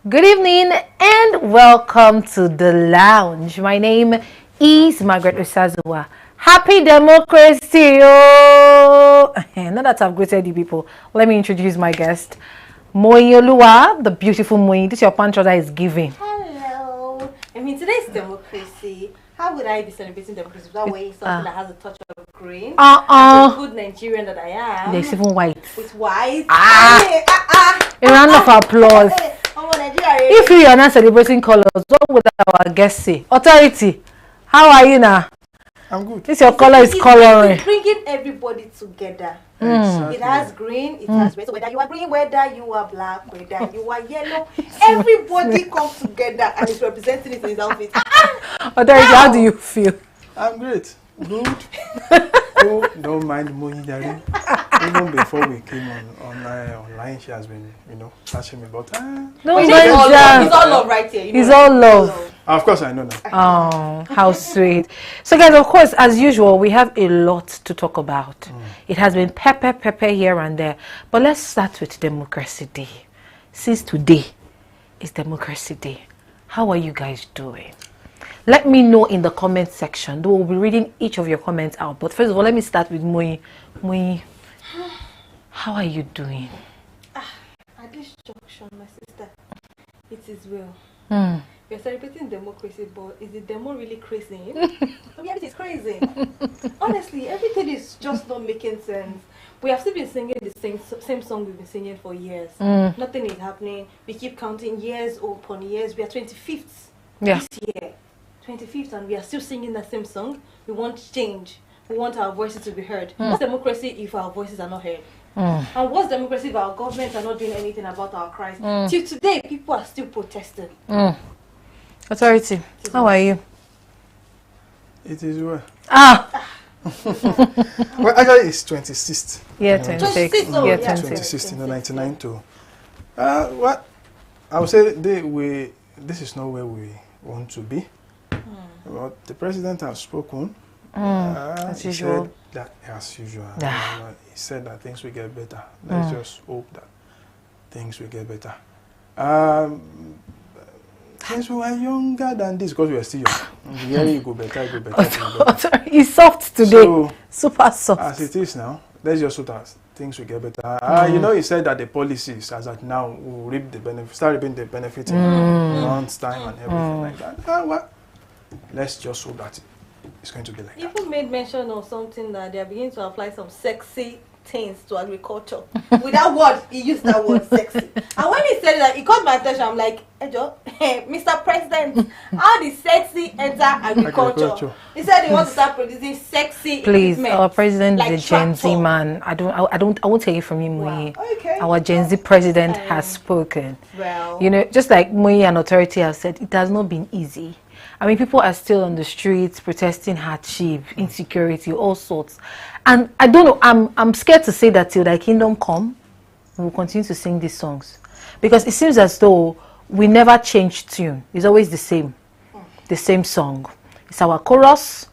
Good evening and welcome to the lounge. My name is Margaret Osazuwa. Happy democracy! Oh! Now that I've greeted you people, let me introduce my guest. Moyoluwa, the beautiful Moyi. This is your punch that is giving. Hello. I mean, today's democracy. How would I be celebrating democracy without wearing something that has a touch of green? As a good Nigerian that I am. There's even white. With white. A round of applause. If you are not celebrating colors, what would our guest say? Authority, how are you now? I'm good. This your color is coloring. It's bringing everybody together. It has green, it has red. So whether you are green, whether you are black, whether you are yellow, everybody comes together and is representing it in his outfit. Authority, how do you feel? I'm great. Good. Oh, don't mind Moyi Dari. Even before we came online, she has been, touching me. But no, it's all love right here. It's all love. Of course, I know that. Oh, how sweet. So, guys, of course, as usual, we have a lot to talk about. It has been pepper here and there. But let's start with Democracy Day. Since today is Democracy Day, how are you guys doing? Let me know in the comment section. Though we'll be reading each of your comments out. But first of all, let me start with Moyi. Moyi, how are you doing? At this junction, my sister, it is well. We're celebrating democracy, but is the demo really crazy? Yeah, it is crazy. Honestly, everything is just not making sense. We have still been singing the same song we've been singing for years. Nothing is happening. We keep counting years upon years. We are 25th this year. 25th, and we are still singing the same song. We want change. We want our voices to be heard. What's democracy if our voices are not heard? And what's democracy if our governments are not doing anything about our cries? Till today, people are still protesting. Authority, how are you? It is well. Well, actually, it's 26th. Yeah, 26th. Yeah, 26th, 99 to. What? I would say this is not where we want to be. But the president has spoken. As usual. As usual. He said that things will get better. Let's just hope that things will get better. Since we were younger than this, because we are still young, the year you go better, go better. He's soft today. So, super soft. As it is now, let's just hope that things will get better. He said that the policies, as at now, will reap the benefit, start reaping the benefit in months' time and everything like that. Well, let's just hope that it's going to be like that. People made mention of something that they are beginning to apply some sexy things to agriculture. With that word, he used that word sexy. And when he said that, it caught my attention. I'm like, hey, Mr. President, how did sexy enter agriculture? He said he wants to start producing sexy Please, equipment, our president like is a Gen Z man. I won't take it from you, Moyi. Wow. Okay. Our Gen Z president has spoken. Well, Just like Moyi and Authority have said, it has not been easy. I mean, people are still on the streets protesting hardship, insecurity, all sorts. And I don't know, I'm scared to say that till thy kingdom come, we will continue to sing these songs. Because it seems as though we never change tune. It's always the same song. It's our chorus,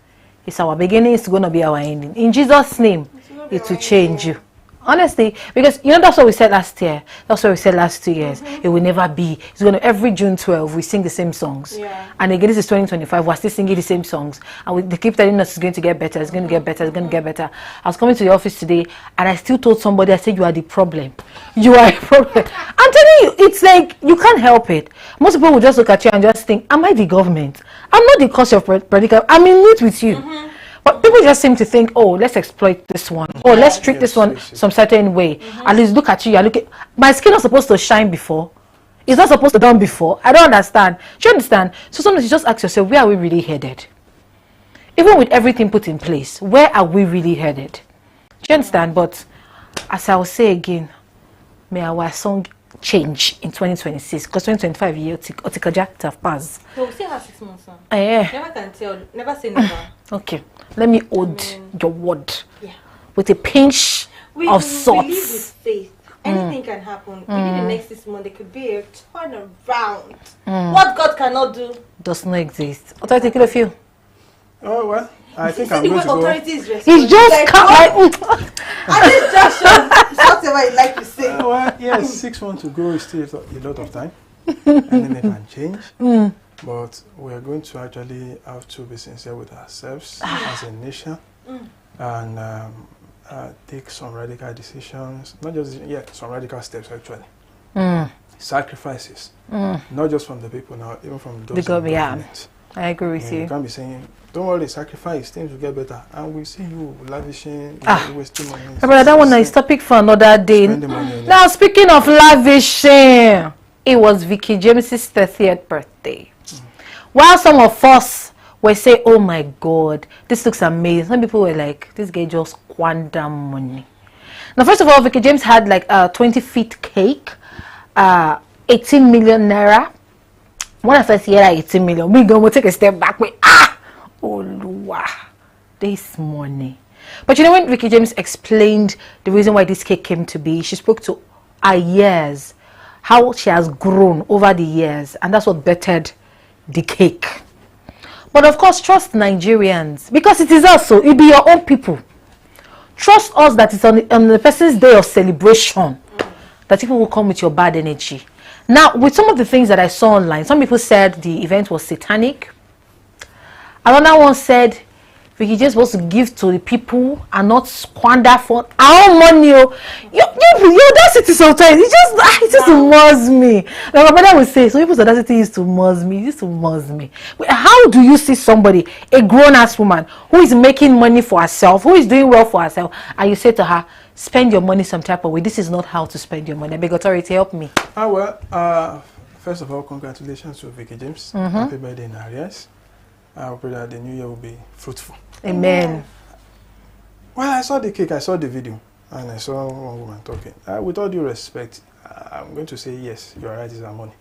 it's our beginning, it's going to be our ending. In Jesus' name, it will change you. Honestly, because that's what we said last year. That's what we said last 2 years. It will never be. It's going to every June 12 we sing the same songs. Yeah. And again, this is 2025. We're still singing the same songs. And they keep telling us it's going to get better. It's going to get better. It's going to get better. I was coming to the office today, and I still told somebody, I said, you are the problem. You are a problem. I'm telling you, it's like you can't help it. Most people will just look at you and just think, am I the government? I'm not the cause of predicament. I'm in it with you. But people just seem to think, oh, let's exploit this one. Oh, let's treat this one some certain way. At least look at you. My skin was supposed to shine before. It's not supposed to done before. I don't understand. Do you understand? So sometimes you just ask yourself, where are we really headed? Even with everything put in place, where are we really headed? Do you understand? But as I will say again, may our song change in 2026, because 2025 year Otikaja have passed. so we still have 6 months now. Yeah. Never can tell. Never say never. Okay. Let me hold your word with a pinch of salt. We live with faith. Anything can happen. Within the next 6 months, there could be a turnaround. What God cannot do Does not exist. Authority, kill a few. Oh, well, I think I'm the going way to go. authority is He's just at this junction, whatever you like to say. Well, yes, 6 months to go is still a lot of time. Anything can change. But we are going to actually have to be sincere with ourselves as a nation and take some radical decisions. Not just, some radical steps actually. Sacrifices. Not just from the people now, even from those in government. I agree with you. You can't be saying, don't worry, sacrifice, things will get better. And we see you lavishing, wasting money. But that one is topic for another day. Now, speaking of lavishing, it was Vicky James's 30th birthday. While some of us were saying, oh my God, this looks amazing. Some people were like, this guy just squandered money. Now, first of all, Vicky James had like a 20-feet cake, 18 million naira. When I first hear 18 million, we'll take a step back. Oh, Lord, this money. But you know, when Vicky James explained the reason why this cake came to be, she spoke to her years, how she has grown over the years, and that's what bettered the cake. But of course, trust Nigerians, because it is also, it be your own people. Trust us that it's on the person's day of celebration that people will come with your bad energy. Now, with some of the things that I saw online, some people said the event was satanic. Another one said Vicky just wants to give to the people and not squander for our own money. You audacity sometimes. It just muzz me. Like my brother would say, so people's audacity used to muzz me. It used to muzz me. How do you see somebody, a grown-ass woman, who is making money for herself, who is doing well for herself, and you say to her, spend your money some type of way? This is not how to spend your money. Big authority, help me. First of all, congratulations to Vicky James. Happy birthday in arrears. I hope that the new year will be fruitful. Amen. Well, I saw the cake, I saw the video, and I saw one woman talking. With all due respect, I'm going to say yes, you're right, it's our money.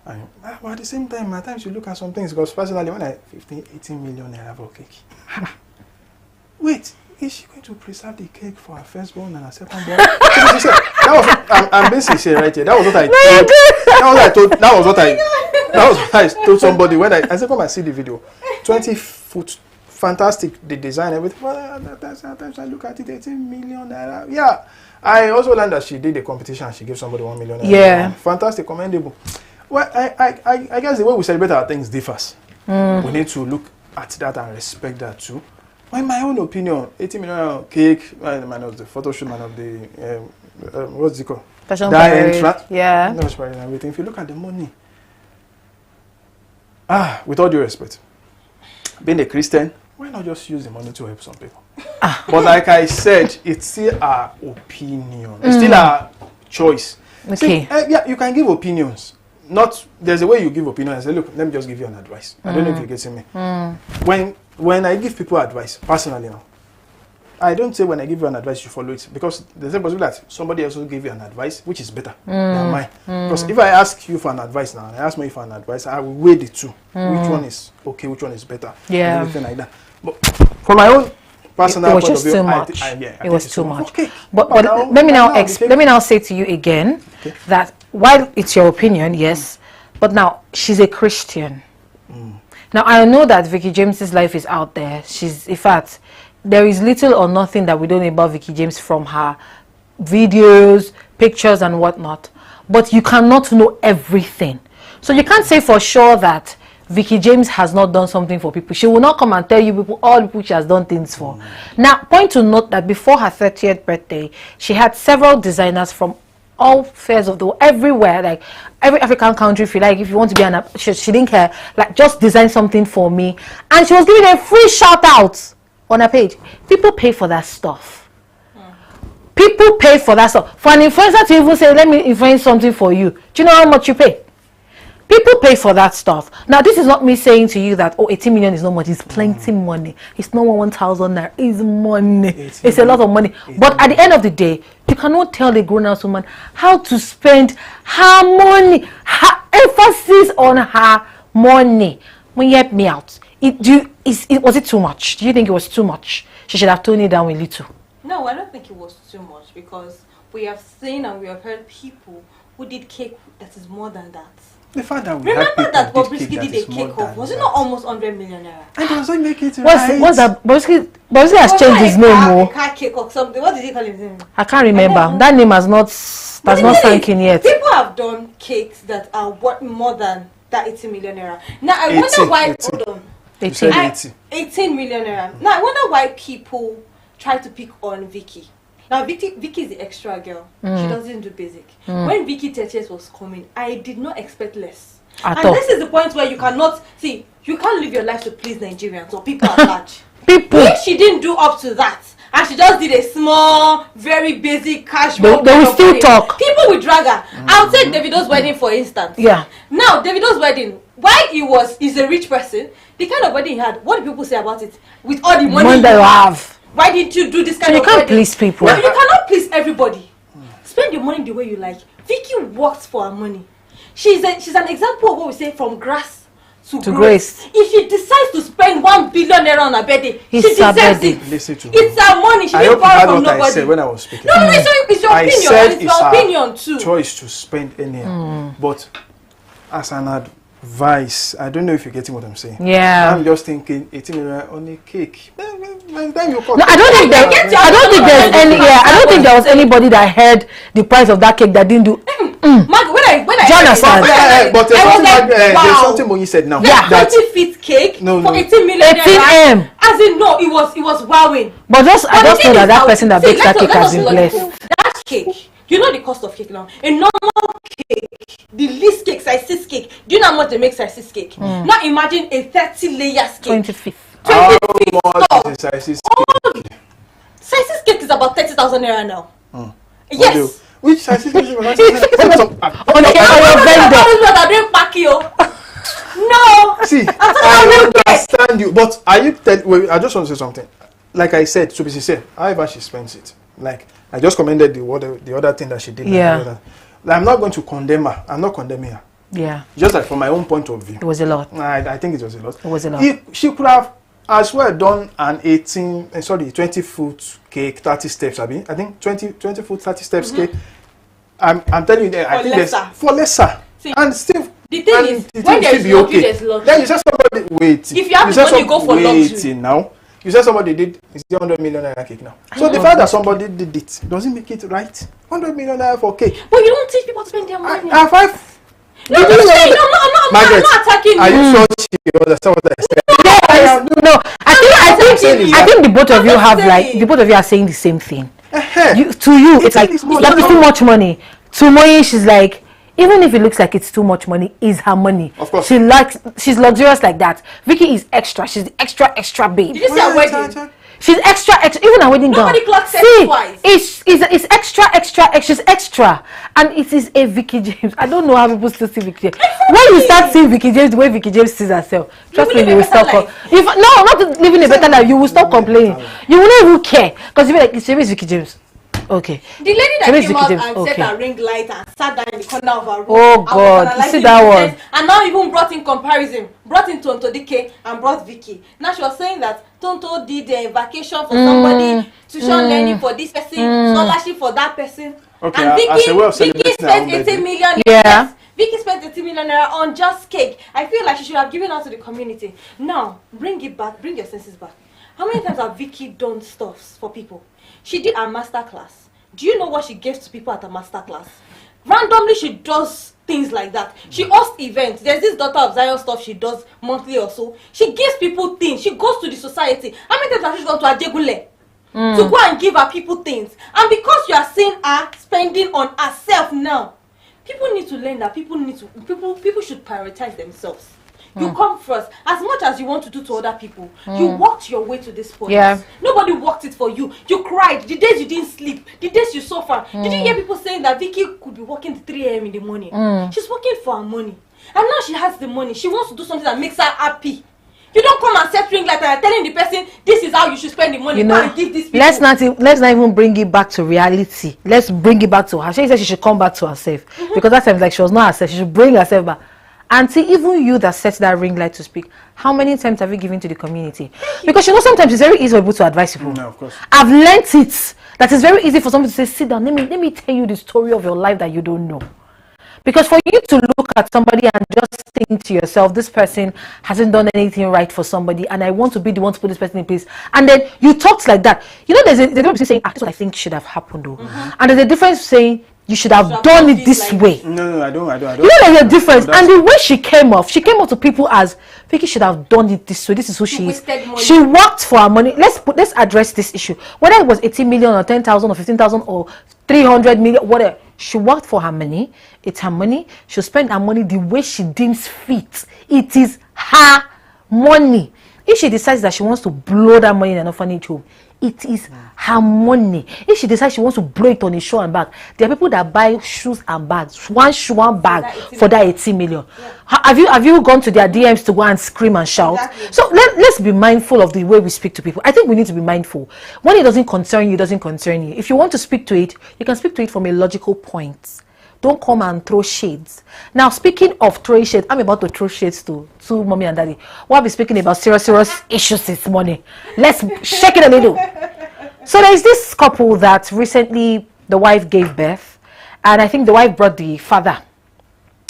But at the same time, at times you look at some things, because personally, when I 15, 18 million naira for cake, wait, is she going to preserve the cake for her firstborn and her secondborn? I'm being sincere right here. That was what I told somebody when I said, come and see the video. 20-foot, fantastic, the design, everything. Well, sometimes I look at it, 18 million naira. Yeah. I also learned that she did a competition and she gave somebody 1 million naira. Yeah. Fantastic, commendable. Well, I guess the way we celebrate our things differs. We need to look at that and respect that too. Well, in my own opinion, 18 million cake, man of the photo shoot, man of the, what's it called? Fashion parade. Yeah. No, and everything. If you look at the money, with all due respect, being a Christian, why not just use the money to help some people? But like I said, it's still our opinion. It's still our choice. Okay. See, you can give opinions. There's a way you give opinion and say, look, let me just give you an advice. I don't know if you're getting me. When I give people advice, personally now, I don't say when I give you an advice, you follow it. Because there's a possibility that somebody else will give you an advice, which is better than mine. Because if I ask you for an advice now, and I ask me for an advice, I will weigh the two. Which one is okay, which one is better. Yeah. And everything like that. But for my own personal point of view, it was too much. Okay. But let me now say to you again that while it's your opinion, yes, but now she's a Christian. Now, I know that Vicky James's life is out there. In fact, there is little or nothing that we don't know about Vicky James from her videos, pictures, and whatnot. But you cannot know everything. So you can't say for sure that Vicky James has not done something for people. She will not come and tell you all the people she has done things for. Now, point to note that before her 30th birthday, she had several designers from all fairs of the world, everywhere, like every African country. If you want to be she didn't care, like just design something for me, and she was giving a free shout out on her page. People pay for that stuff. People pay for that stuff. For an influencer to even say, let me influence something for you, do you know how much you pay? People pay for that stuff. Now, this is not me saying to you that 18 million is not much. It's plenty money. It's not 1,000 naira. It's money. It's a lot of money. But at the end of the day, you cannot tell a grown-ass woman how to spend her money, her emphasis on her money. When you help me out, was it too much? Do you think it was too much? She should have toned it down a little. No, I don't think it was too much, because we have seen and we have heard people who did cake that is more than that. The fact that we Remember had that people Bobrisky cake did that a is more cake off? than Was it that. not almost 100 million naira? And doesn't make it What's right. that? Bobrisky has changed his name. A Oh, car cake or something. What did he call his name? I can't remember. That name has not sunk in yet. People have done cakes that are worth more than that 18 million naira. Now I 18, wonder why. 18. Hold on. You said 80. 18 million naira. Now I wonder why people try to pick on Vicky. Now Vicky is the extra girl. She doesn't do basic. When Vicky Teches was coming, I did not expect less. At And all. this is the point where you cannot see. You can't live your life to please Nigerians or people at large. People. If she didn't do up to that, and she just did a small, very basic cash. They will still wedding, talk. People will drag her. I'll take Davido's wedding for instance. Yeah. Now Davido's wedding, why he's a rich person, the kind of wedding he had, what do people say about it? With all the money that you have. why didn't you do this So kind you of can't wedding? please people. No, you cannot please everybody. Spend your money the way you like. Vicky works for her money. She's an example of what we say from grass to grace. If she decides to spend 1 billion naira on her birthday, she deserves it. Listen to me. It's her money. She I didn't hope you borrow heard from what nobody. I said when I was speaking. No, it's your I opinion. said And it's your opinion too. Choice to spend anyhow. But as an advice, I don't know if you're getting what I'm saying. Yeah. I'm just thinking 18 million on a cake. Then you No, I don't think there's any. Yeah, I don't think there was anybody that heard the price of that cake that didn't do. Mark, when I Do you understand? But there's I was something, like, there's wow. something Moyi said now. Yeah, That 20 feet cake No, for no. 18 million 18 naira. M. As in, no, it was wowing. But I But just the know thing that is, person that bakes that cake has been let us blessed. look. That cake, you know the cost of cake now. A normal cake, the least cake, size 6 cake. Do you know how much they make size 6 cake? Now imagine a 30 layers cake. 25th. how 20 feet much tall. is the size? Size 6 cake is about 30,000 naira now. Yes. Which size is On your vendor. Are doing paki, oh. No. See, I'm I talking understand you, but are you wait, I just want to say something. Like I said, to be sincere, however she spends it. Like I just commended the other thing that she did. Yeah. Like, I'm not going to condemn her. I'm not condemning her. Yeah. Just like from my own point of view. It was a lot. I think it was a lot. It was a lot. She could have as well done an 20 foot cake, 30 steps, I think 20 foot, 30 steps cake. I'm telling you that I think there's for lesser. See, and still the thing is, it when will there's still be luxury, okay. there's luxury. Then you said somebody waiting. If you have the money, go for luxury. waiting now. You said somebody did is the 100 million naira cake now. So the fact that somebody did it doesn't make it right. 100 million naira for cake. But you don't teach people to spend their money. I five. No, I'm not attacking you. Are you sure she understand what I said? Yes. No. I think the both of you have like the both of you are saying the same thing. To you, it's like it's that is too much money. To Moyi, she's like, even if it looks like it's too much money, it's her money. Of course. She's luxurious like that. Vicky is extra. She's the extra babe. Did you see her wedding? She's extra. Even her wedding gown. Nobody clocks sex See, twice. it's extra. She's extra, and it is a Vicky James. I don't know how people still see Vicky James. When you start seeing Vicky James the way Vicky James sees herself, trust me, you will stop. Not living a better life. You will stop complaining. You will not even care because you be like, it's Vicky James. Okay. The lady that Maybe came out James. and Okay. set her ring light and sat down in the corner of her room. Oh, and God. was You see analyzing that the one? sense, and now even brought in comparison. Brought in Tonto Dike and brought Vicky. Now she was saying that Tonto did a vacation for somebody, tuition learning for this person, scholarship for that person. Okay, and as a way of Vicky celebrating her spent own 80 birthday. million. Yeah. Yes, Vicky spent 80 million naira on just cake. I feel like she should have given out to the community. Now, bring it back. Bring your senses back. How many times have Vicky done stuffs for people? She did a master class. Do you know what she gave to people at a master class? Randomly, she does things like that. She hosts events. There's this Daughter of Zion stuff she does monthly or so. She gives people things. She goes to the society. How many times have she gone to Ajegule to go and give her people things? And because you are seeing her spending on herself now, people need to learn that people should prioritize themselves. You come first. As much as you want to do to other people, you walked your way to this point. Yeah. Nobody walked it for you. You cried the days you didn't sleep, the days you suffer. Did you hear people saying that Vicky could be working till 3 a.m. in the morning? She's working for her money. And now she has the money. She wants to do something that makes her happy. You don't come and set ring like that and telling the person this is how you should spend the money. Go and give this people. Let's not even bring it back to reality. Let's bring it back to her. She said she should come back to herself. Because that time like she was not herself. She should bring herself back. And see, even you that set that ring light to speak, how many times have you given to the community? Because you know sometimes it's very easy for people to advise people. No, of course. I've learnt it. That it's very easy for somebody to say, sit down, let me tell you the story of your life that you don't know. Because for you to look at somebody and just think to yourself, this person hasn't done anything right for somebody, and I want to be the one to put this person in place, and then you talked like that. You know, there's a difference between saying, that's what I think should have happened, though. And there's a difference saying, you should have done it this way. No, I don't. You know, there's a difference. And the way she came off to people as Vicky should have done it this way. This is who she is. She worked for her money. Let's address this issue. Whether it was 18 million or 10,000 or 15,000 or 300 million, whatever. She worked for her money. It's her money. She'll spend her money the way she deems fit. It is her money. If she decides that she wants to blow that money in an orphanage home, it is her money. If she decides she wants to blow it on a shoe and bag, there are people that buy shoes and bags, one shoe, one bag for that 18 million. Yeah. Have you gone to their DMs to go and scream and shout? Exactly. So let's be mindful of the way we speak to people. I think we need to be mindful. When it doesn't concern you, it doesn't concern you. If you want to speak to it, you can speak to it from a logical point. Don't come and throw shades. Now, speaking of throwing shades, I'm about to throw shades to mommy and daddy. We'll be speaking about serious issues this morning. Let's shake it a little. So there's this couple that recently the wife gave birth, and I think the wife brought the father.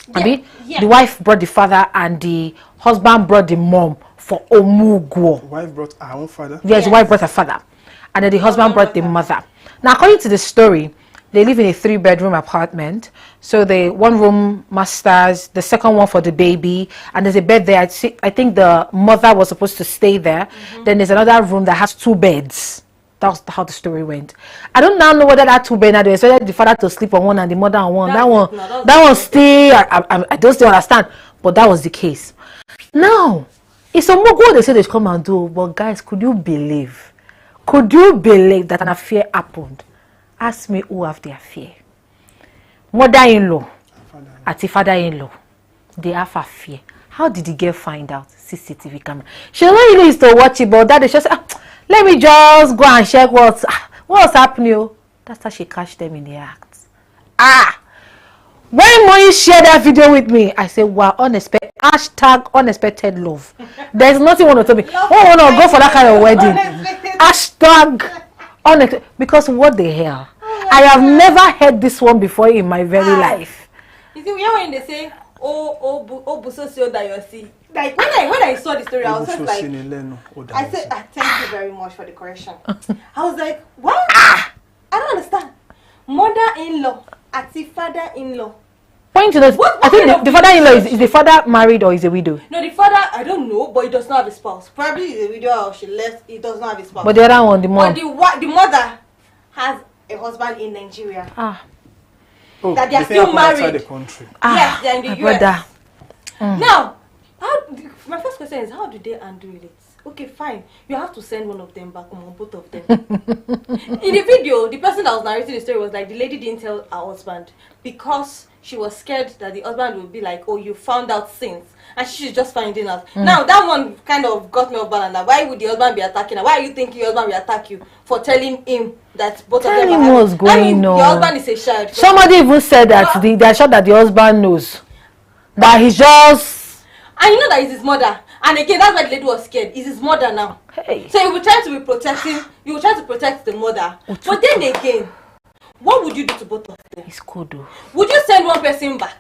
The wife brought the father, and the husband brought the mom for Omugo. The wife brought her own father? Yes, the wife brought her father, and then the husband brought the mother. Now, according to the story, they live in a 3-bedroom apartment. So the 1-room masters, the second one for the baby, and there's a bed there. I think the mother was supposed to stay there. Then there's another room that has 2 beds. That's how the story went. I don't now know whether that 2 beds, they expected the father to sleep on one and the mother on one. That one still, I don't still understand. But that was the case. Now, it's a Mogo they say they come and do. But guys, could you believe that an affair happened? Ask me who have the affair. Mother-in-law and father-in-law, they have affair. How did the girl find out? CCTV camera. She don't used to watch it, but that she said, let me just go and check what's happening. That's how she catch them in the act. When Moyi shared that video with me, I said, wow, #unexpected love. There's nothing want to tell me. Oh, no, go for that kind of wedding. Because what the hell? I have never heard this one before in my very life. You see, when they say, busoso that you see. Like when I saw the story, I was just like, I said, thank you very much for the correction. I was like, what? I don't understand. Mother-in-law, ati father-in-law. Point to this. I think the father-in-law is the father married or is a widow? No, the father, I don't know, but he does not have a spouse. Probably he's a widow or she left, he does not have a spouse. But the other one, the mom. But the mother has a husband in Nigeria. That they are still married. Outside the country. Yes, they're in the US. Now, my first question is, how do they undo it? Okay, fine. You have to send one of them back home, both of them. In the video, the person that was narrating the story was like, the lady didn't tell her husband because she was scared that the husband would be like, oh, you found out since. And she's just finding out. Now, that one kind of got me off balance. Why would the husband be attacking her? Why are you thinking your husband will attack you for telling him that both of them are having? What's going on. Your husband is a child. Somebody even said that they're sure that the husband knows. That he's just... And you know that it's his mother. And again, that's why the lady was scared. It's his mother now. Hey. So you will try to be protecting, you will try to protect the mother. But then again, what would you do to both of them? It's cool though. Would you send one person back?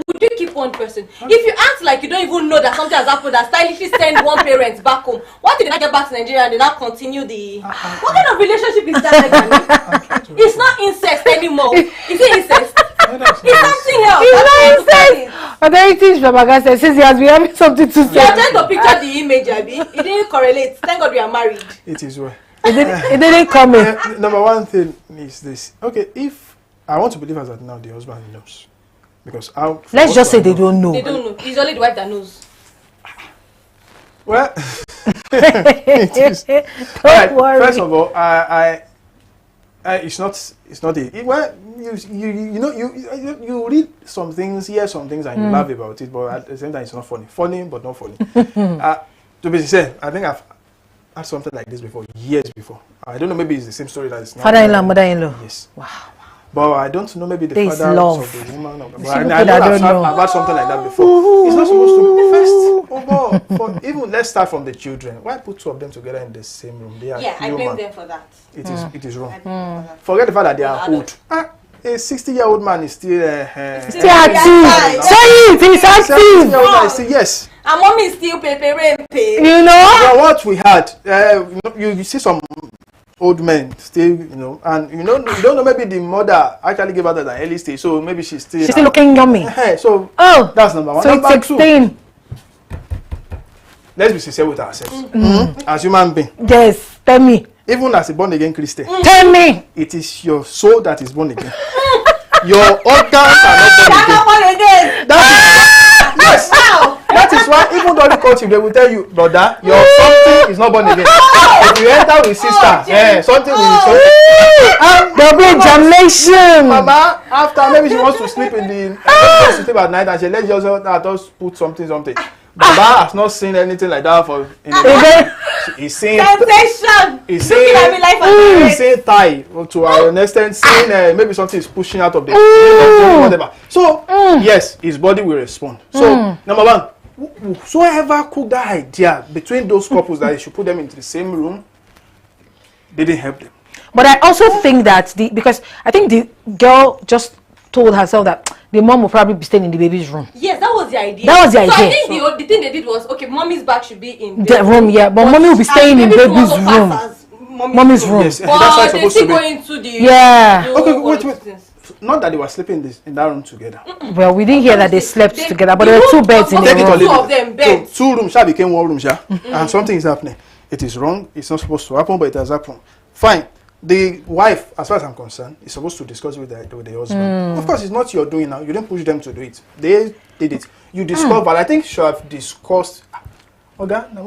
Would you keep one person? If you act like you don't even know that something has happened, that stylishly send one parent back home, what if they not get back to Nigeria and they not continue the... What kind of relationship is that? It's not incest anymore. Is it incest? It's something else. It's not incest. But everything Babaga says, since he has been having something to say. You're trying to picture the image, Abby. It didn't correlate. Thank God we are married. It is well. It didn't come in. Number one thing is this. Okay, if I want to believe as that now the husband knows. Because let's just say they don't know. They don't know. It's only the wife that knows. Well, it is. Don't worry. First of all, it's not well, you read some things, hear some things, and you laugh about it, but at the same time, it's not funny. Funny, but not funny. To be sincere, I think I've had something like this before, years before. I don't know, maybe it's the same story that is now. Father-in-law, mother-in-law. Yes. Wow. But I don't know, maybe the There's father love. of the woman. I've had something like that before. It's not supposed to be first of all. Even let's start from the children. Why put 2 of them together in the same room? They are I blame them for that. It is wrong. Forget the fact that they are old. a 60-year-old man is still Still active. Say it, he's active. 70-year-old man is still, yes. And mommy is still pay. You know? Well, what we had, you see some old men still, and you don't know, maybe the mother actually gave her at an early stage, so maybe she's still looking yummy. So that's number one. So Number it's 16. two, let's be sincere with ourselves. As human beings. Yes, tell me. Even as a born again Christian. Tell me. It is your soul that is born again. Your organs are not born again. Yes. That is why even though the culture they will tell you, brother, your something is not born again. If you enter with sister, something will There'll be examination. Mama, after maybe she wants to sleep to sleep at night and she lets just put something. Baba has not seen anything like that for he's saying sensation. He's saying tie to an extent, saying maybe something is pushing out of the whatever. So yes, his body will respond. So number one, whosoever cooked that idea between those couples that you should put them into the same room, didn't help them. But I also think that because I think the girl just told herself that the mom will probably be staying in the baby's room. Yes, that was the idea. That was the idea. So I think the thing they did was, okay, mommy's bag should be in the room, yeah, but mommy will be staying in baby's room. Mommy's room. Yes, that's how it's supposed to be. Going to the okay, wait. Not that they were sleeping in that room together. Well, we didn't hear that they slept together, but there were two beds in the room. Two of them beds. So 2 rooms became 1 room, and something is happening. It is wrong. It's not supposed to happen, but it has happened. Fine. The wife, as far as I'm concerned, is supposed to discuss with the husband. Of course, it's not your doing now. You didn't push them to do it. They did it. You discovered. I think you should have discussed.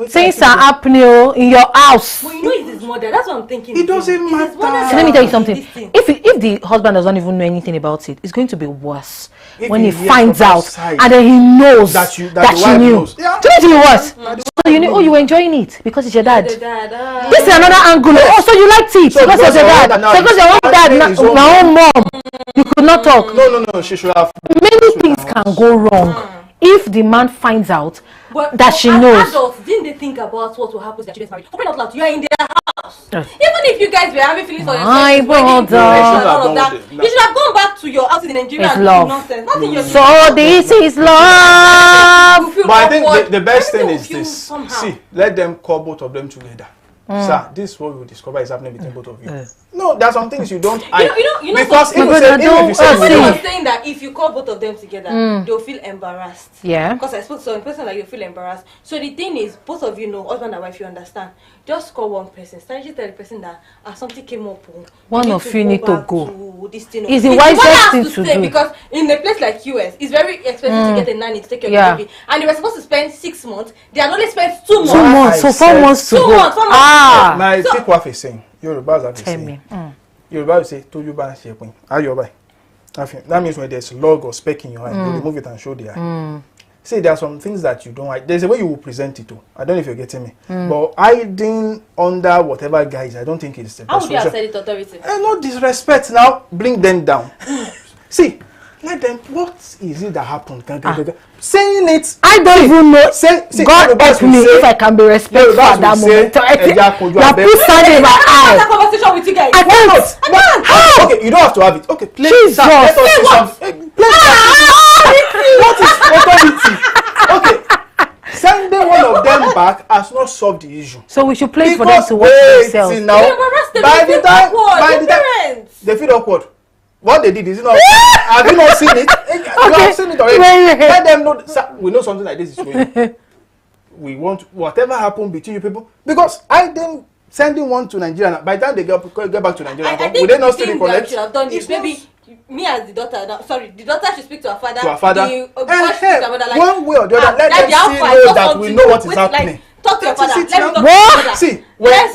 Things are happening in your house. Well, you know it's his mother. That's what I'm thinking. It doesn't matter. So let me tell you something. If the husband doesn't even know anything about it, it's going to be worse when he finds out and then he knows that she knew. Yeah. Do you think it was? So you were enjoying it because it's your dad. This is another angle. Oh, so you liked it because it's your dad. Because your own dad, my own mom, you could not talk. No. She should have. Many things can go wrong if the man finds out that she knows. Adults, didn't they think about what will happen to their children's marriage? Open out loud, you are in their house. Even if you guys were having feelings for yourself, you should have gone back to your house in Nigeria and do nonsense. So this is love. But I think the best thing is this. See, let them call both of them together. Sir, this is what we discover is happening between both of you. No, there are some things you don't. Because if you saying that if you call both of them together, they'll feel embarrassed. Yeah. Because I spoke to some person like you feel embarrassed. So the thing is, both of you know, husband and wife, you understand. Just call one person. Start to tell the person that something came up. One of you need to go. This thing. Is the wisest thing to do. Because in a place like US, it's very expensive to get a nanny to take care of the baby. And they were supposed to spend 6 months. They had only spent 2 months. 2 months. So 4 months to go. 2 months. My take what he's saying. Yorubas have been saying. Yoruba will say, "To you ban shaping." How you buy? That means when there's log or speck in your eye, you remove it and show the eye. See, there are some things that you don't like. There's a way you will present it to. I don't know if you're getting me. But hiding under whatever guise, I don't think it's the best. How would you have said it authority? No disrespect now. Bring them down. See, let them. What is it that happened? Saying it. I don't even know. God help me if I can be respectful at that moment. Now please stand in my eye. That conversation with you guys. I can't. Okay, you don't have to have it. Okay, please. Jesus. Let us see some. What is authority? Okay, sending one of them back has not solved the issue. So we should play for them to watch themselves. Now, by the time they feel awkward. What they did is not. Have you not seen it? You have seen it already. Let them know. We know something like this is going. We want whatever happened between you people, because I didn't sending one to Nigeria. By the time they get back to Nigeria, will they not still reconnect? Should have done this. Maybe me as the daughter. The daughter should speak to her father. To her father. One way or the other, let them still know that we know what is happening. Talk to your father. Let me talk to your father. See,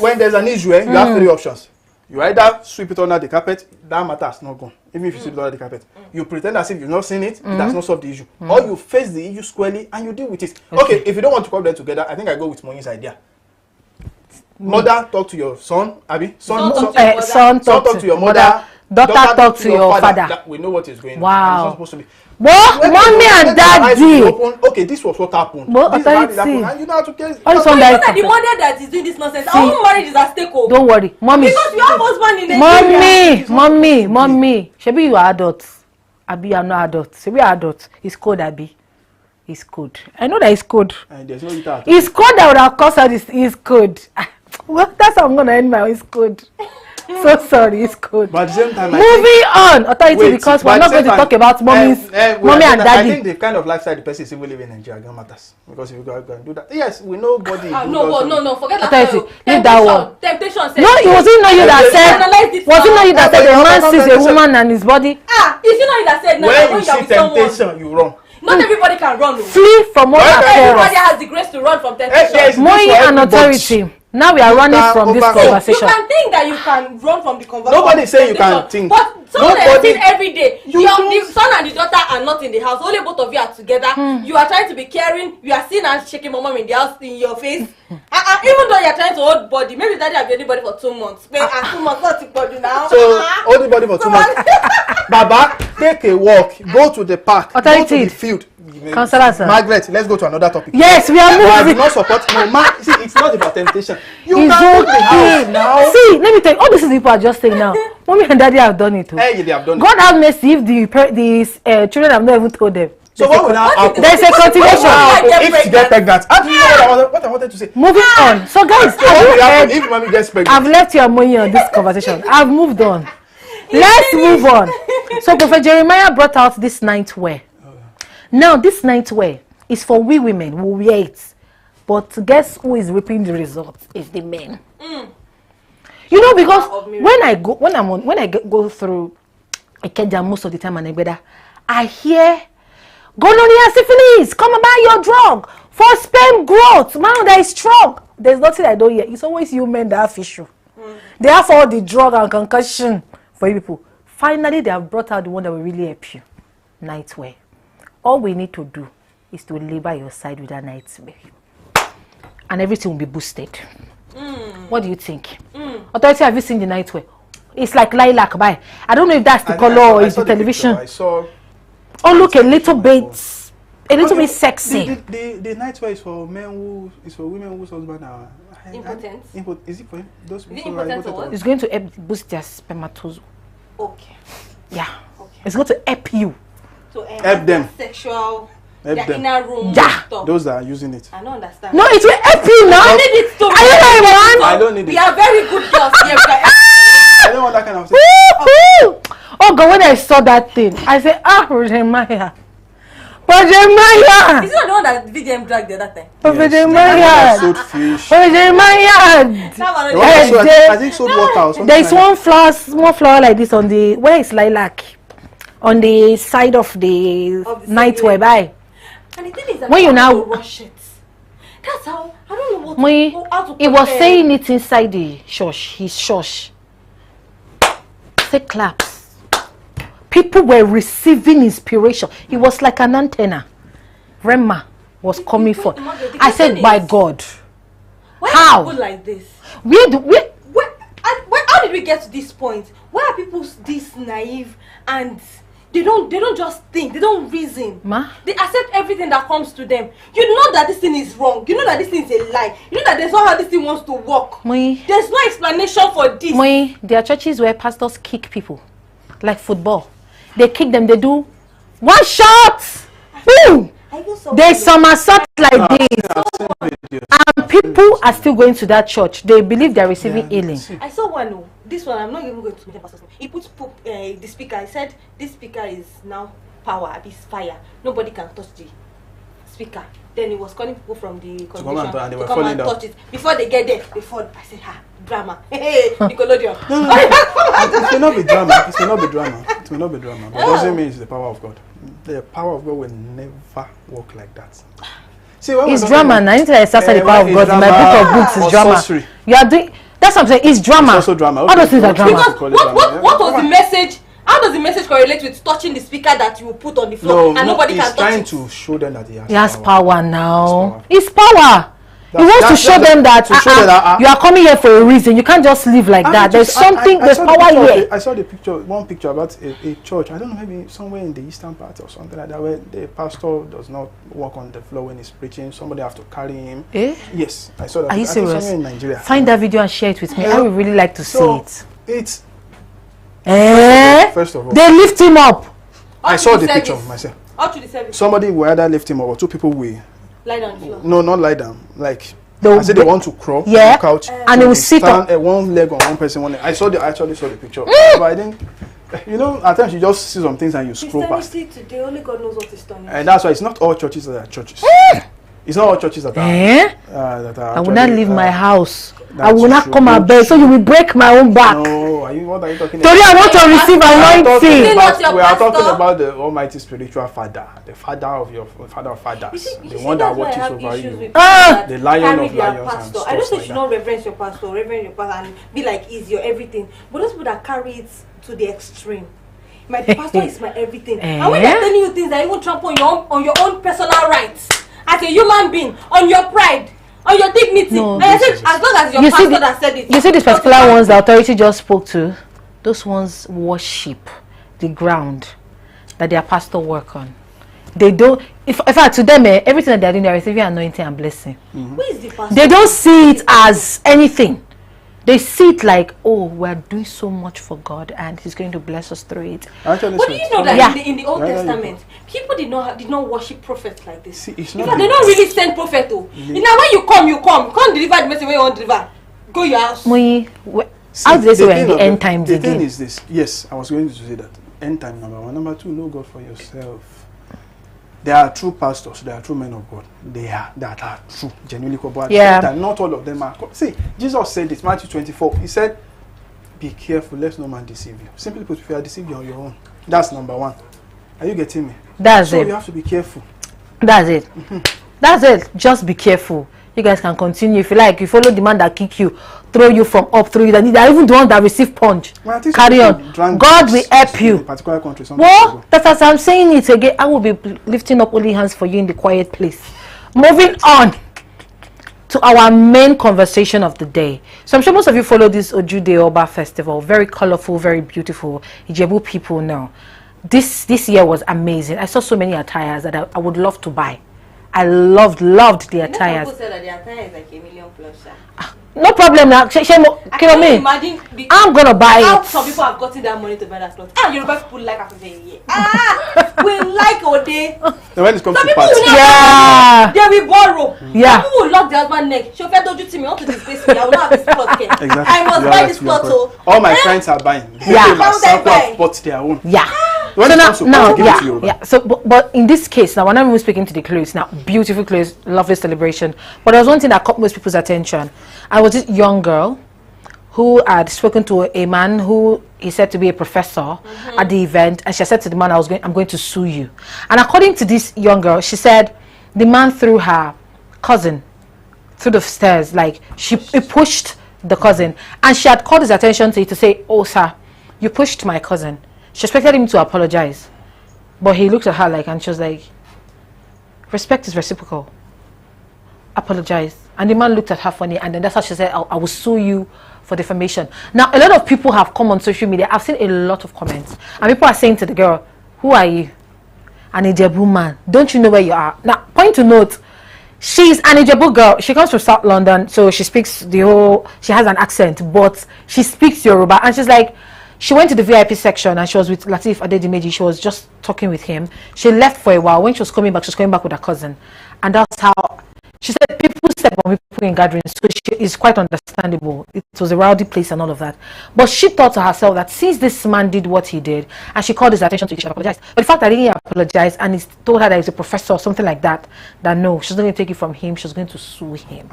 when there's an issue, you have 3 options. You either sweep it under the carpet, that matter has not gone. Even if you sweep it under the carpet, you pretend as if you've not seen it, it has not solved the issue. Or you face the issue squarely and you deal with it. Okay, if you don't want to come there together, I think I go with Moni's idea. Mother, talk to your son, Abby. Son talk to your mother. Daughter talk to your father. We know what is going on. Wow. It's not supposed to be. What? Mommy and daddy. Okay, this was what happened. But This authority. happened. And you know how to get. All this one that the mother that is doing this nonsense. Our own marriage is at stake. Don't worry, mommy. Because you have husband in Nigeria. Mommy. Shebi you are adults. Abi, I'm not adult. Shebi you are adult. It's code, Abi. It's code. I know that it's code. And there's no little. It's code that would have caused all this. It's code. Well, that's how I'm gonna end my own. It's code. So sorry, it's code. But at the same time, moving on, authority, because we're not going to talk about mommy and daddy. I think the kind of lifestyle the person is even living in Nigeria don't matters. Because if you go and do that, yes, we know body. No, forget authority. Leave that one. Temptation. No, it wasn't not you that said. Wasn't not you that said a man sees a woman and his body. Is it not you that said? When you see temptation, you run. Not everybody can run. Flee from what appears. Everybody has the grace to run from temptation. Money and authority. Now we are running from this conversation. You can think that you can run from the conversation. Nobody is saying you can think. But someone is saying every day. The son and the daughter are not in the house. Only both of you are together. You are trying to be caring. You are seeing and shaking mom in the house in your face. Even though you are trying to hold body, maybe daddy have been anybody for 2 months. 2 months not to body now. So hold the body for 2 months. Baba, take a walk. Go to the park. Go to the field. Counselor, sir. Margaret, let's go to another topic. Yes, we are moving. I do not support see, it's not about temptation. You it's can okay. The house now. See, let me tell you, all these people are just saying now. Mommy and daddy have done it too. Hey, they have done God have mercy if the children have not even told them. So what will now happen? There's a continuation. If she gets pregnant, I don't know what I wanted to say. Moving on. So guys, if mommy gets pregnant? I've left your money on this conversation. I've moved on. Let's move on. So Prophet Jeremiah brought out this night wear. Now this night wear is for we women who wear it. But guess who is reaping the results? Is the men. You know, because when I go through Ikeja most of the time and Egbeda, I hear gonorrhea, syphilis, come and buy your drug for sperm growth. Man, that is strong. There's nothing I don't hear. It's always you men that have issue. They have all the drug and concussion for you people. Finally, they have brought out the one that will really help you. Nightwear. All we need to do is to lay by your side with that nightwear. And everything will be boosted. What do you think? Authority, have you seen the nightwear? It's like lilac by. I don't know if that's the color or it's the television. I saw. Oh, look, a little bit sexy. The nightwear is for men who is for women whose husband are impotent. Is it for those people? It's going to help boost their spermatozoa. Okay. Yeah. Okay. It's going to help you. To help them. Sexual. Help their them. Inner room. Yeah. Those that are using it. I don't understand. No, it will help you now. I need it to. I don't need it. We are very good girls here. I don't want that kind of thing. Oh God, when I saw that thing, I said, Jeremiah. But Jeremiah! Is it not the one that VDM dragged the other time? But Jeremiah! But Jeremiah! I think sold water or something. There is one flower like this on the, where is lilac? On the side of the nightwear by. And the thing is that when you now rush it. That's how, I don't know what how to it was saying it inside the church, his church. Say claps. People were receiving inspiration. It was like an antenna. Rema was coming forth. I said, by God. Why how? Are people like this? How did we get to this point? Why are people this naive and they don't just think, they don't reason. They accept everything that comes to them. You know that this thing is wrong. You know that this thing is a lie. You know that there's not how this thing wants to work. There's no explanation for this. There are churches where pastors kick people. Like football. They kick them, they do one shot. Boom! There's some assault like this. And people are still going to that church. They believe they're receiving healing. I saw one. This one, I'm not even going to meet the pastor. He put the speaker. He said, this speaker is now power, it's fire. Nobody can touch the speaker. Then he was calling people from the congregation to come and touch it. Before they get there, they fall. I said, drama. Hey, Nickelodeon. It may not be drama. It may not be drama. It may not be drama. But it doesn't mean it's the power of God. The power of God will never work like that. See, it's drama. Now, until I started the power of God in my book of books is drama. Sorcery. You are doing. That's what I'm saying. It's drama. It's also drama. All those things are drama. Because what was the message? How does the message correlate with touching the speaker that you will put on the floor and nobody can touch it? He's trying to show them that he has power now. It's power. He wants to show them that you are coming here for a reason. You can't just live like that. There's something, there's power here. I saw the picture, one picture about a church. I don't know, maybe somewhere in the eastern part or something like that, where the pastor does not walk on the floor when he's preaching. Somebody have to carry him. Eh? Yes, I saw that. Are you serious? Somewhere in Nigeria. Find that video and share it with me. I would really like to see it. It's first of all, they lift him up. I saw the picture myself. Up to the service. Somebody will either lift him up or two people will lie down the floor. No, not lie down. Like I said, they want to crawl on the couch and they will sit on one leg on one person. One leg. I actually saw the picture, but I didn't. You know, at times you just see some things and you scroll past. Today, only God knows what is done. And that's why it's not all churches that are churches. It's not all churches that are. I will not leave my house. I will not come out bed, so you will break my own back. No, what are you talking about? Today I want to receive anointing. We are talking about the Almighty Spiritual Father, the Father of fathers, the one that watches over you, the Lion of Lions and stuff. I don't say you like should not reverence your pastor, and be like easy or everything. But those people that carry it to the extreme. My pastor is my everything. And when they're telling you things that even trample on your own personal rights as a human being, on your pride, on your dignity. No, and I said, as long as your pastor that said it. You see these particular ones the authority just spoke to, those ones worship the ground that their pastor work on. They don't, in fact, to them, everything that they're doing, they're receiving anointing and blessing. Who is the pastor? They don't see it as anything. They see it like, oh, we're doing so much for God and He's going to bless us through it. But do you know that in the Old Testament, people did not worship prophets like this? See, they don't really send prophet. Now when you come, can't deliver the message when you want to deliver. Go your house. How do they say we're in the end times again? The thing is this. Yes, I was going to say that. End time, number one. Number two, know God for yourself. There are true pastors, there are true men of God. That are true, genuinely God. That not all of them are. See, Jesus said this, Matthew 24. He said, be careful, let no man deceive you. Simply put, if you are deceived, you are on your own. That's number one. Are you getting me? That's it. So you have to be careful. That's it. That's it. Just be careful. You guys can continue if you like. You follow the man that kick you, throw you from up, throw you down. They're even the ones that receive punch. Well, carry on. God will help you. Particular country, well, that's as I'm saying it again. I will be lifting up only hands for you in the quiet place. Moving on to our main conversation of the day. So I'm sure most of you follow this Ojude Oba festival. Very colorful, very beautiful. Ijebu people know. This year was amazing. I saw so many attires that I would love to buy. I loved the attires. People said that the attire is like $1 million plus. No problem now. Imagine I'm gonna buy it. Some people have gotten that money to buy that clothes. Yoruba people like after saying we like Ode. When it comes to party, they will borrow. Yeah. People will lock their husband neck. She'll fed to me, want to disgrace me. I will not have this cloth here. Exactly. I must buy this cloth. All my clients are buying. Yeah. Bought their own. Yeah. So but in this case now, when I'm speaking to the clothes now, beautiful clothes, lovely celebration. But there was one thing that caught most people's attention. I was this young girl who had spoken to a man who he said to be a professor at the event, and she said to the man, I'm going to sue you. And according to this young girl, she said the man threw her cousin through the stairs, like he pushed the cousin, and she had called his attention to it to say, oh sir, you pushed my cousin. She expected him to apologize, but he looked at her like, and she was like, respect is reciprocal. Apologize. And the man looked at her funny, and then that's how she said, I will sue you for defamation. Now, a lot of people have come on social media. I've seen a lot of comments, and people are saying to the girl, who are you? An Ijebu man. Don't you know where you are? Now, point to note, she's an Ijebu girl. She comes from South London, so she speaks she has an accent, but she speaks Yoruba, and she's like, she went to the VIP section and she was with Lateef Adedimeji. She was just talking with him. She left for a while. When she was coming back with her cousin. And that's how, she said people step on people in gatherings. So it's quite understandable. It was a rowdy place and all of that. But she thought to herself that since this man did what he did, and she called his attention to it, she apologized. But the fact that he didn't apologize and he told her that he's a professor or something like that, that no, she's not going to take it from him. She's going to sue him.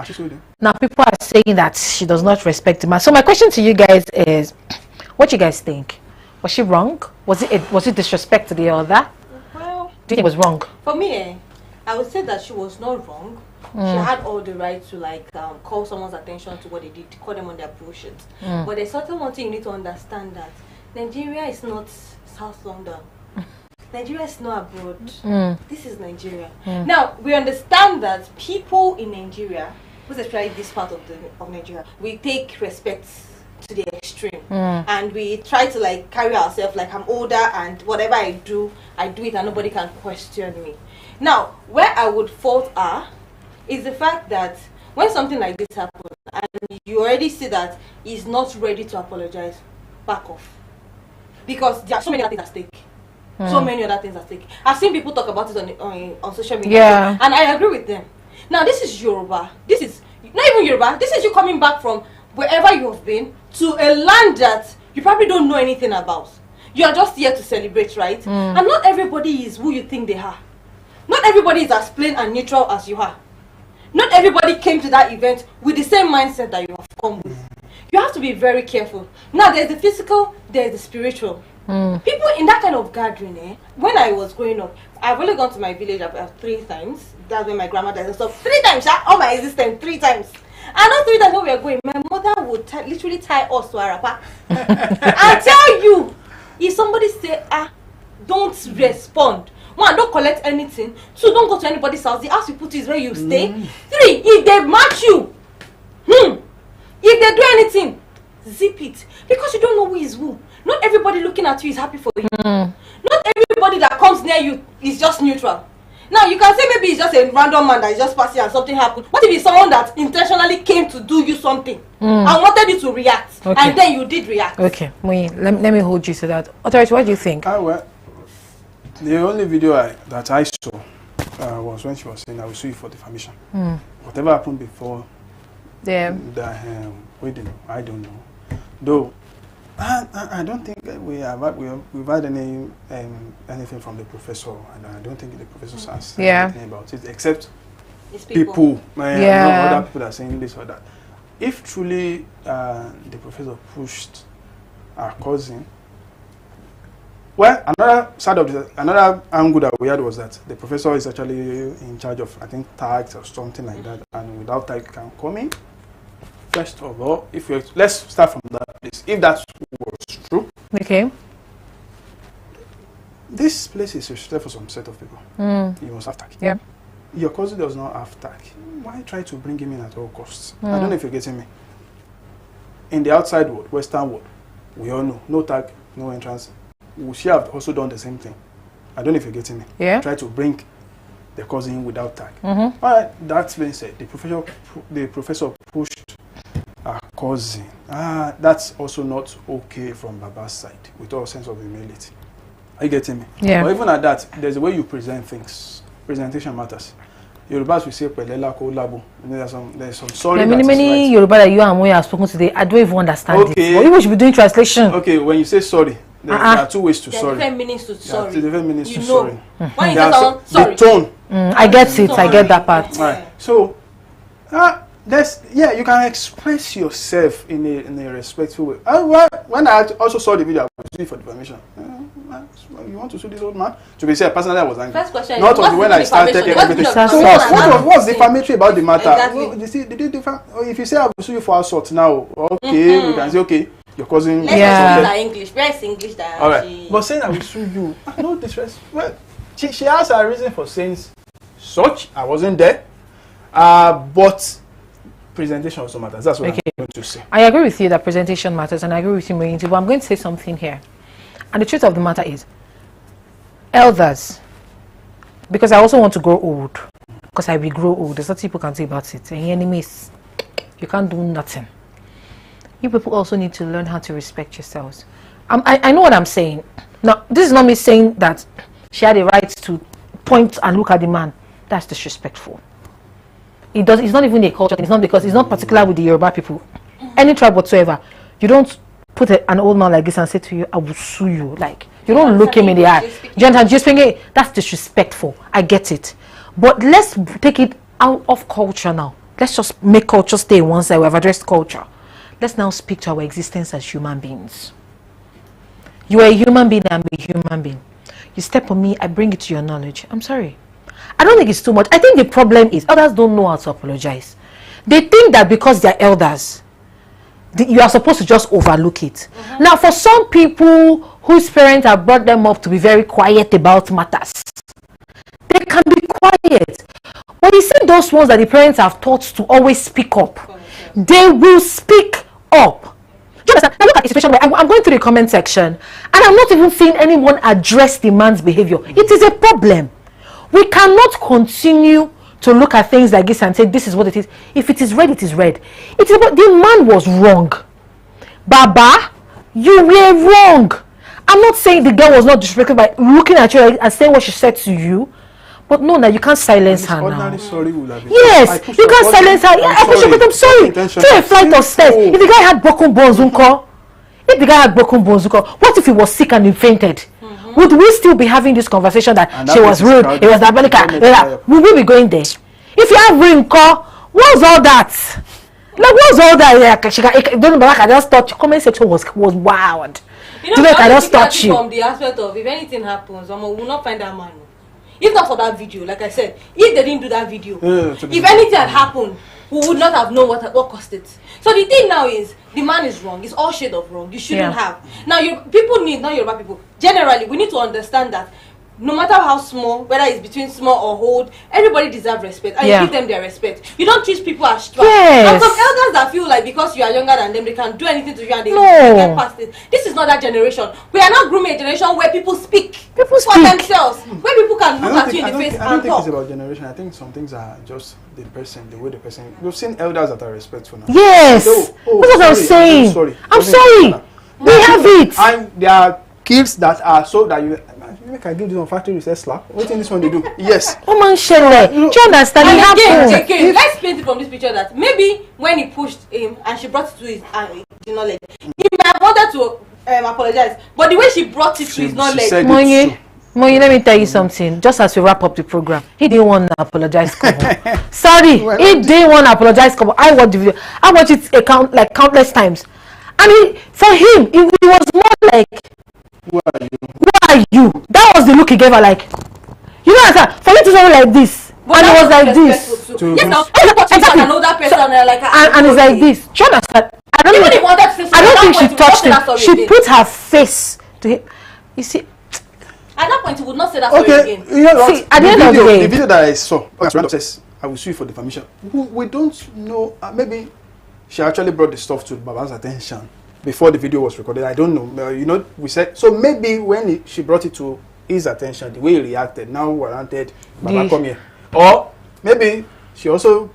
Now people are saying that she does not respect the man. So my question to you guys is, what you guys think? Was she wrong? Was it disrespect to the other? Well, do you think it was wrong? For me, I would say that she was not wrong. She had all the right to call someone's attention to what they did, to call them on their bullshit. But there's certain one thing you need to understand, that Nigeria is not South London. Nigeria is not abroad. This is Nigeria. Now we understand that people in Nigeria most especially this part of Nigeria, we take respect to the extreme, and we try to like carry ourselves like I'm older and whatever I do it and nobody can question me. Now, where I would fault her is the fact that when something like this happens and you already see that he's not ready to apologize, back off, because there are so many other things at stake. So many other things at stake. I've seen people talk about it on social media, and I agree with them. Now, this is Yoruba. This is not even Yoruba. This is you coming back from wherever you have been to a land that you probably don't know anything about. You are just here to celebrate, right? And not everybody is who you think they are. Not everybody is as plain and neutral as you are. Not everybody came to that event with the same mindset that you have come with. You have to be very careful. Now, there's the physical, there's the spiritual. People in that kind of gathering, when I was growing up, I've only gone to my village about 3 times. That's when my grandma died and stuff. 3 times, all my existence, 3 times. And those 3 times when we were going, my mother would literally tie us to a wrapper. I tell you, if somebody say, don't respond. 1, don't collect anything. 2, don't go to anybody's house. The house you put is where you stay. 3, if they match you, if they do anything, zip it. Because you don't know who is who. Not everybody looking at you is happy for you. Not everybody that comes near you is just neutral. Now, you can say maybe it's just a random man that is just passing and something happened. What if it's someone that intentionally came to do you something and wanted you to react, and then you did react? Okay, let me hold you to that. Authority, what do you think? Well, the only video that I saw was when she was saying, I will sue you for defamation. Whatever happened before the wedding, I don't know. Though, I don't think we've had anything from the professor, and I don't think the professor has anything about it, except people. Other people are saying this or that. If truly the professor pushed our cousin, well, another angle that we had was that the professor is actually in charge of, I think, tags or something like that, and without tag you can come in. First of all, let's start from that place. If that was true, okay, this place is restricted for some set of people. You must have tag. Yeah. Your cousin does not have tag. Why try to bring him in at all costs? I don't know if you're getting me. In the outside world, Western world, we all know no tag, no entrance. She have also done the same thing. I don't know if you're getting me. Yeah. Try to bring the cousin in without tag. All right. That being said, the professor pushed our cousin. That's also not okay from Baba's side, with all sense of humility. Are you getting me? Yeah. But even at that, there's a way you present things. Presentation matters. Yorubas will say pelela ko labo. There's some sorry. There are many Yoruba that you and we have spoken today. I don't even understand it. Well, you should be doing translation. Okay, when you say sorry, there are 2 ways to there sorry. Different meanings to sorry. Different meanings to sorry. When you say sorry, the tone. I get it. I get that part. Right. So, you can express yourself in a respectful way. When I also saw the video, I was doing for defamation. You want to sue this old man? To be said, personally, I was angry. First question: not only when I started everything. What's defamatory about the matter? Exactly. Did you defam? If you say I will sue you for assault now, okay, we can say okay. Your cousin. Let's English. Where is English that? All right. But saying I will sue you, no disrespect. Well, she has a reason for saying such. I wasn't there. But presentation also matters. That's what I'm going to say. I agree with you that presentation matters, and I agree with you, Moyinti, but I'm going to say something here. And the truth of the matter is, elders, because I also want to grow old, because I will grow old. There's nothing people can say about it. And enemies, you can't do nothing. You people also need to learn how to respect yourselves. I know what I'm saying. Now, this is not me saying that she had a right to point and look at the man. That's disrespectful. It's not even a culture. It's not because it's not particular with the Yoruba people. Any tribe whatsoever, you don't put an old man like this and say to you, I will sue you. Like, you don't look him in the eye. That's disrespectful. I get it. But let's take it out of culture now. Let's just make culture stay one side. We have addressed culture. Let's now speak to our existence as human beings. You are a human being, I'm a human being. You step on me, I bring it to your knowledge. I'm sorry. I don't think it's too much. I think the problem is elders don't know how to apologize. They think that because they're elders, you are supposed to just overlook it. Now, for some people whose parents have brought them up to be very quiet about matters, they can be quiet. But you see those ones that the parents have taught to always speak up, they will speak up. Do you understand? Now look at the situation where I'm going through the comment section and I'm not even seeing anyone address the man's behavior. It is a problem. We cannot continue to look at things like this and say this is what it is. If it is red, it is red. It is about the man was wrong. Baba, you were wrong. I'm not saying the girl was not disrespectful by looking at you and saying what she said to you. But no, now you can't silence her now. Sorry will have been. Yes, you can't silence her. Yeah, I appreciate it. I'm sorry. Do a flight of stairs. If the guy had broken bones, what if he was sick and he fainted? Would we still be having this conversation that she was rude, it was diabolical? Would we be going there? If you have ring call, what's all that? Like, what's all that? I just thought comment section was wild. You know, I just touch you. From the aspect of if anything happens, we will not find that man. If not for that video, like I said, if they didn't do that video, if anything had happened, we would not have known what caused it. So the thing now is, the man is wrong. It's all shade of wrong. You shouldn't have. Now, people need, not Yoruba people, generally, we need to understand that no matter how small, whether it's between small or old, everybody deserves respect, and you give them their respect. You don't treat people as trash. And some elders that feel like because you are younger than them, they can do anything to you and they get past it. This is not that generation. We are not grooming a generation where people speak for themselves, where people can look at you in the face and talk. I don't think it's about generation. I think some things are just the person, the way the person. We've seen elders that are respectful now. Yes, that's what I was saying. I'm sorry. We have it. And there are kids that are so that you. Make I give this one factory research slap. What in this one they do? Yes. Oh man, Shele. Do you understand? Okay. Let's paint it from this picture that maybe when he pushed him and she brought it to his knowledge, he might have wanted to apologize. But the way she brought it to his knowledge, Moye, let me tell you something. Just as we wrap up the program, he didn't want to apologize. Sorry, he didn't want to apologize. I watched the video. I watched it countless times, and for him, it was more like, Who are you? That was the look he gave her, like, you know what I'm saying? For me to say like this, and it was like this. Yes, now, exactly. An older person, and it's like this. Do you understand? I don't think she touched him. She put her face to him. You see, at that point, he would not say that story again. You know what? See, at the end of the day, the video that I saw, says, I will sue you for defamation. We don't know. Maybe she actually brought the stuff to Baba's attention before the video was recorded. I don't know. You know, we said so. Maybe when she brought it to his attention, the way he reacted now warranted Baba come here. Or maybe she also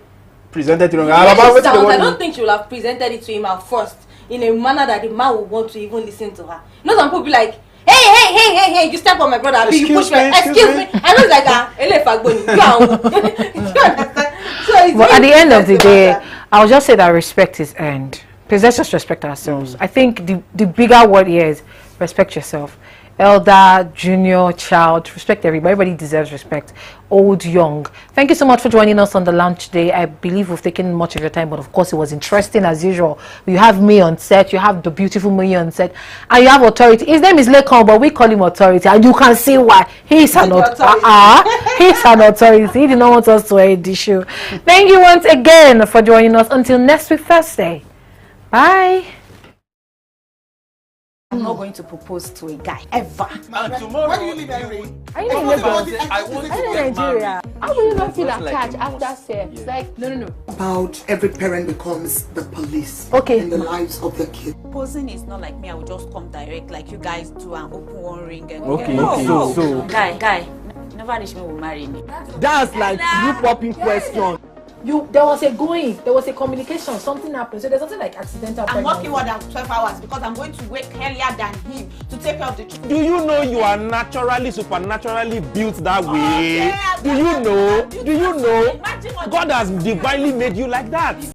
presented it wrong. I don't think she will have presented it to him at first in a manner that the man would want to even listen to her. You know, some people be like, hey, you step on my brother, you push me, excuse me. I was like, you understand? So but at the end of the day, I'll just say that respect is earned. Please let's just respect ourselves. I think the bigger word here is respect yourself. Elder, junior, child, respect everybody. Everybody deserves respect, old, young. Thank you so much for joining us on the lounge today. I believe we've taken much of your time, but of course it was interesting as usual. You have me on set, you have the beautiful me on set, and you have authority. His name is Lekon, but we call him authority, and you can see why. He's an authority. He's an authority. He did not want us to edit the show. Thank you once again for joining us. Until next week, Thursday. Bye. I'm not going to propose to a guy ever. Tomorrow, why do you leave Henry? Are you in Lagos? I want to get Nigeria. How will you not feel attached after sex? Yeah. Like, no. About every parent becomes the police in the lives of their kids. Proposing is not like me. I will just come direct like you guys do and open one ring and Okay. So guy, never reach me will marry me. That's like you popping question. There was a communication, something happened. So there's something like accidental I'm pregnancy. working more than 12 hours because I'm going to wake earlier than him to take care of the children. Do you know you are naturally, supernaturally built that way? Do you know? God has divinely made you like that.